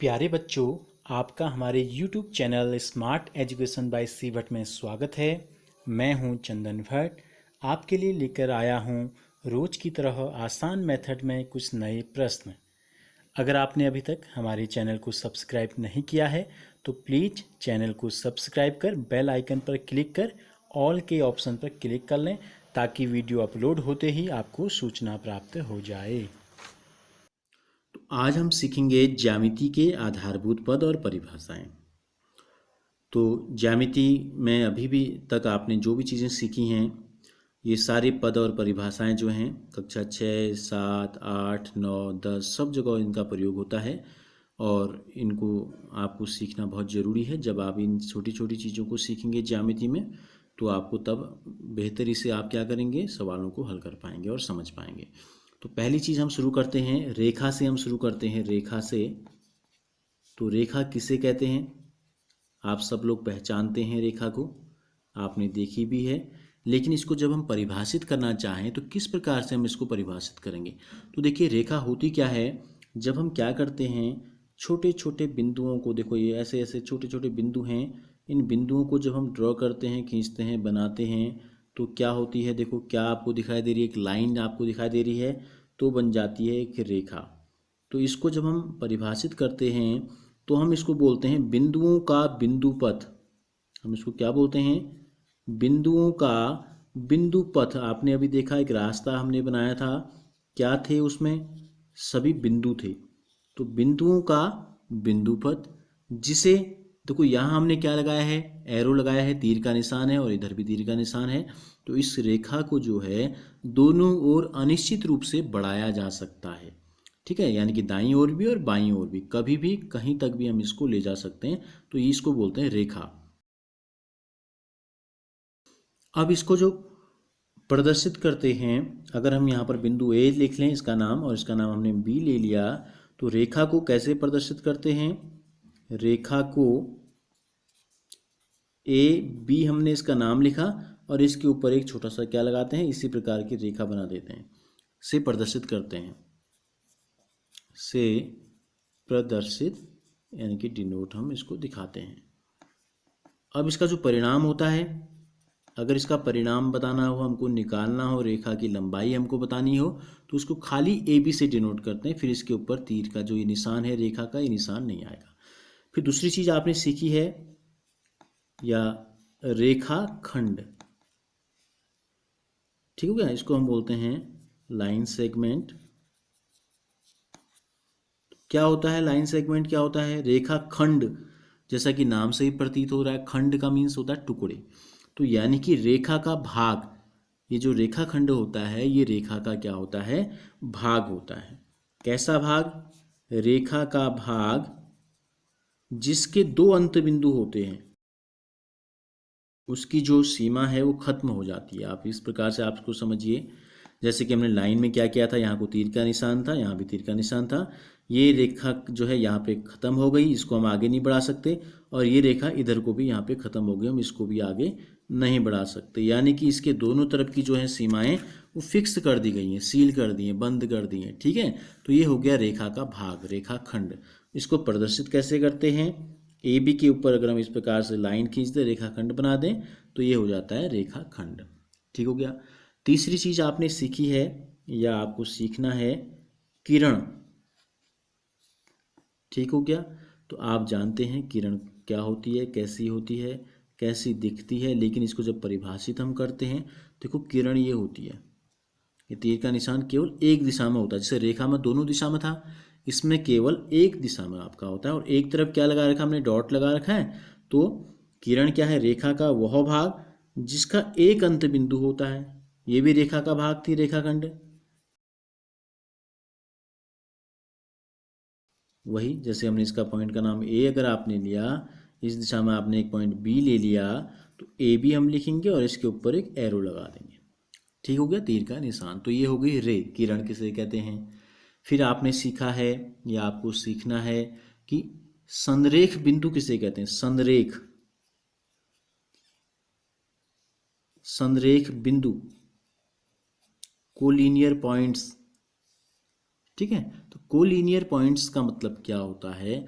प्यारे बच्चों, आपका हमारे YouTube channel smart education by सीवट में स्वागत है। मैं हूं चंदन भट्ट, आपके लिए लेकर आया हूं रोज की तरह आसान मेथड में कुछ नए प्रश्न। अगर आपने अभी तक हमारे चैनल को सब्सक्राइब नहीं किया है तो प्लीज़ चैनल को सब्सक्राइब कर बेल आइकन पर क्लिक कर ऑल के ऑप्शन पर क्लिक कर लें ताकि वीडियो अपलोड होते ही आपको सूचना प्राप्त हो जाए। आज हम सीखेंगे ज्यामिति के आधारभूत पद और परिभाषाएं। तो ज्यामिति में अभी भी तक आपने जो भी चीज़ें सीखी हैं, ये सारे पद और परिभाषाएं जो हैं कक्षा 6, 7, 8, 9, 10 सब जगह इनका प्रयोग होता है और इनको आपको सीखना बहुत ज़रूरी है। जब आप इन छोटी छोटी चीज़ों को सीखेंगे ज्यामिति में तो आपको तब बेहतरी से आप क्या करेंगे, सवालों को हल कर पाएंगे और समझ पाएंगे। तो पहली चीज़ हम शुरू करते हैं रेखा से। हम शुरू करते हैं रेखा से। तो रेखा किसे कहते हैं? आप सब लोग पहचानते हैं रेखा को, आपने देखी भी है। लेकिन इसको जब हम परिभाषित करना चाहें तो किस प्रकार से हम इसको परिभाषित करेंगे? तो देखिए रेखा होती क्या है, जब हम क्या करते हैं छोटे छोटे बिंदुओं को, देखो ये ऐसे ऐसे छोटे छोटे बिंदु हैं, इन बिंदुओं को जब हम ड्रॉ करते हैं, खींचते हैं, बनाते हैं तो क्या होती है, देखो क्या आपको दिखाई दे रही है, एक लाइन आपको दिखाई दे रही है, तो बन जाती है एक रेखा। तो इसको जब हम परिभाषित करते हैं तो हम इसको बोलते हैं बिंदुओं का बिंदु पथ। हम इसको क्या बोलते हैं? बिंदुओं का बिंदु पथ। आपने अभी देखा एक रास्ता हमने बनाया था, क्या थे उसमें? सभी बिंदु थे। तो बिंदुओं का बिंदु पथ, जिसे देखो यहाँ हमने क्या लगाया है, एरो लगाया है, तीर का निशान है और इधर भी तीर का निशान है। तो इस रेखा को जो है दोनों ओर अनिश्चित रूप से बढ़ाया जा सकता है, ठीक है, यानी कि दाईं ओर भी और बाईं ओर भी, कभी भी कहीं तक भी हम इसको ले जा सकते हैं। तो इसको बोलते हैं रेखा। अब इसको जो प्रदर्शित करते हैं, अगर हम यहाँ पर बिंदु ए लिख लें इसका नाम, और इसका नाम हमने बी ले लिया, तो रेखा को कैसे प्रदर्शित करते हैं? रेखा को ए बी हमने इसका नाम लिखा और इसके ऊपर एक छोटा सा क्या लगाते हैं, इसी प्रकार की रेखा बना देते हैं, से प्रदर्शित करते हैं, से प्रदर्शित यानी कि डिनोट हम इसको दिखाते हैं। अब इसका जो परिणाम होता है, अगर इसका परिणाम बताना हो, हमको निकालना हो, रेखा की लंबाई हमको बतानी हो, तो उसको खाली ए बी से डिनोट करते हैं, फिर इसके ऊपर तीर का जो ये निशान है रेखा का, ये निशान नहीं आएगा। फिर दूसरी चीज आपने सीखी है या रेखा खंड, ठीक हो गया, इसको हम बोलते हैं लाइन सेगमेंट। क्या होता है लाइन सेगमेंट? क्या होता है? रेखा खंड, जैसा कि नाम से ही प्रतीत हो रहा है, खंड का मीन्स होता है टुकड़े। तो यानी कि रेखा का भाग, ये जो रेखा खंड होता है ये रेखा का क्या होता है? भाग होता है। कैसा भाग? रेखा का भाग जिसके दो अंत बिंदु होते हैं, उसकी जो सीमा है वो खत्म हो जाती है। आप इस प्रकार से आप इसको समझिए, जैसे कि हमने लाइन में क्या किया था, यहाँ को तीर का निशान था, यहाँ भी तीर का निशान था, ये रेखा जो है यहाँ पे खत्म हो गई, इसको हम आगे नहीं बढ़ा सकते, और ये रेखा इधर को भी यहाँ पे खत्म हो गई, हम इसको भी आगे नहीं बढ़ा सकते। यानी कि इसके दोनों तरफ की जो है सीमाएं वो फिक्स कर दी गई हैं, सील कर दी हैं, बंद कर दी हैं, ठीक है। तो ये हो गया रेखा का भाग, रेखा खंड। इसको प्रदर्शित कैसे करते हैं? ए बी के ऊपर अगर हम इस प्रकार से लाइन खींच दें, रेखाखंड बना दें, तो ये हो जाता है रेखाखंड, ठीक हो गया। तीसरी चीज आपने सीखी है या आपको सीखना है, किरण, ठीक हो गया। तो आप जानते हैं किरण क्या होती है, कैसी होती है, कैसी दिखती है, लेकिन इसको जब परिभाषित हम करते हैं, देखो किरण ये होती है, ये तीर का निशान केवल एक दिशा में होता है, जैसे रेखा में दोनों दिशा में था, इसमें केवल एक दिशा में आपका होता है, और एक तरफ क्या लगा रखा हमने, डॉट लगा रखा है। तो किरण क्या है? रेखा का वह भाग जिसका एक अंत बिंदु होता है, ये भी रेखा का भाग थी, रेखाखंड। वही जैसे हमने इसका पॉइंट का नाम ए अगर आपने लिया, इस दिशा में आपने एक पॉइंट बी ले लिया, तो ए बी हम लिखेंगे और इसके ऊपर एक एरो लगा देंगे, ठीक हो गया, तीर का निशान। तो ये हो गई रे, किरण किसे कहते हैं। फिर आपने सीखा है या आपको सीखना है कि संरेख बिंदु किसे कहते हैं? संरेख, संरेख बिंदु, कोलिनियर पॉइंट्स, ठीक है। तो कोलिनियर पॉइंट्स का मतलब क्या होता है?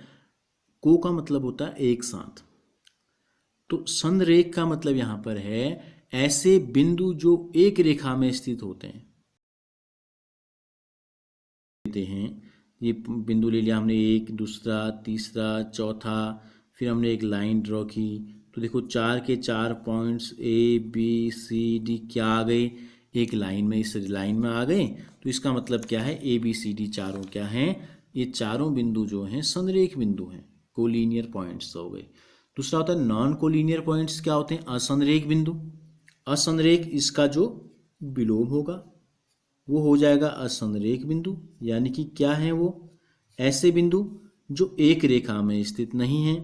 को का मतलब होता है एक साथ। तो संरेख का मतलब यहाँ पर है ऐसे बिंदु जो एक रेखा में स्थित होते हैं। ये बिंदु ले लिया हमने, एक, दूसरा, तीसरा, चौथा, फिर हमने एक लाइन ड्रॉ की। तो देखो 4 के 4 points A B C D क्या आ गए, एक लाइन में, इस लाइन में आ गए। तो इसका मतलब क्या है, ए बी सी डी चारों क्या हैं, ये चारों बिंदु जो हैं संरेख बिंदु हैं, कोलिनियर पॉइंट्स हो गए। दूसरा होता है नॉन कोलिनियर पॉइंट्स, क्या होते हैं, असंरेख बिंदु। असंरेख इसका जो विलोम होगा वो हो जाएगा असंरेख बिंदु, यानी कि क्या है वो, ऐसे बिंदु जो एक रेखा में स्थित नहीं है।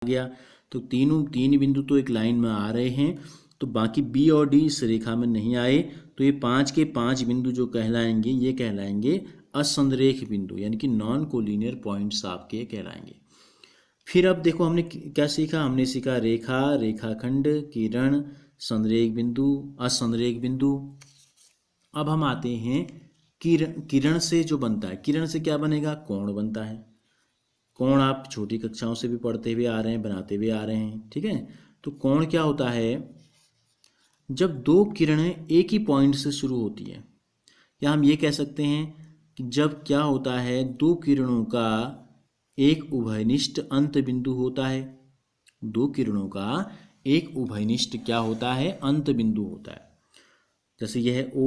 गया तो तीन बिंदु तो एक लाइन में आ रहे हैं, तो बाकी बी और डी इस रेखा में नहीं आए, तो ये 5 के 5 बिंदु जो कहलाएंगे ये कहलाएंगे असंरेख बिंदु, यानी कि नॉन कोलिनियर पॉइंट्स आपके कहलाएंगे। फिर अब देखो हमने क्या सीखा, हमने सीखा रेखा, रेखाखंड, किरण, संरेख बिंदु, असंरेख बिंदु। अब हम आते हैं किरण से जो बनता है, किरण से क्या बनेगा, कोण बनता है। कोण आप छोटी कक्षाओं से भी पढ़ते हुए आ रहे हैं, बनाते हुए आ रहे हैं, ठीक है। तो कोण क्या होता है, जब दो किरणें एक ही पॉइंट से शुरू होती है, या हम ये कह सकते हैं कि जब क्या होता है, दो किरणों का एक उभयनिष्ठ अंत बिंदु होता है। दो किरणों का एक उभयनिष्ठ क्या होता है, अंत बिंदु होता है। जैसे यह है O,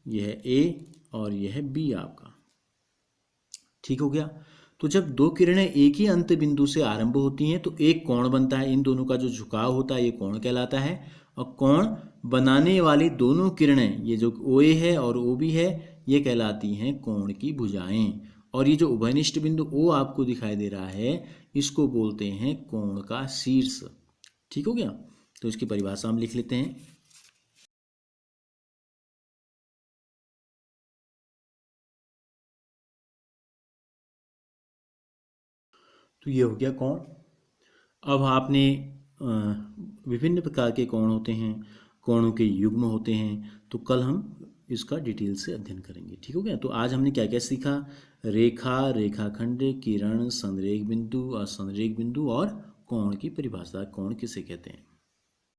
यह है A और यह है B आपका, ठीक हो गया। तो जब दो किरणें एक ही अंत बिंदु से आरंभ होती हैं तो एक कोण बनता है, इन दोनों का जो झुकाव होता है ये कोण कहलाता है। और कोण बनाने वाली दोनों किरणें, ये जो OA है और OB है, ये कहलाती हैं कोण की भुजाएं। और ये जो उभयनिष्ठ बिंदु O आपको दिखाई दे रहा है, इसको बोलते हैं कोण का शीर्ष, ठीक हो गया। तो इसकी परिभाषा हम लिख लेते हैं। तो ये हो गया कोण। अब आपने विभिन्न प्रकार के कोण होते हैं, कोणों के युग्म होते हैं, तो कल हम इसका डिटेल से अध्ययन करेंगे, ठीक हो गया। तो आज हमने क्या क्या सीखा, रेखा, रेखाखंड, किरण, संरेख बिंदु, असंरेख बिंदु और कोण की परिभाषा, कोण किसे कहते हैं।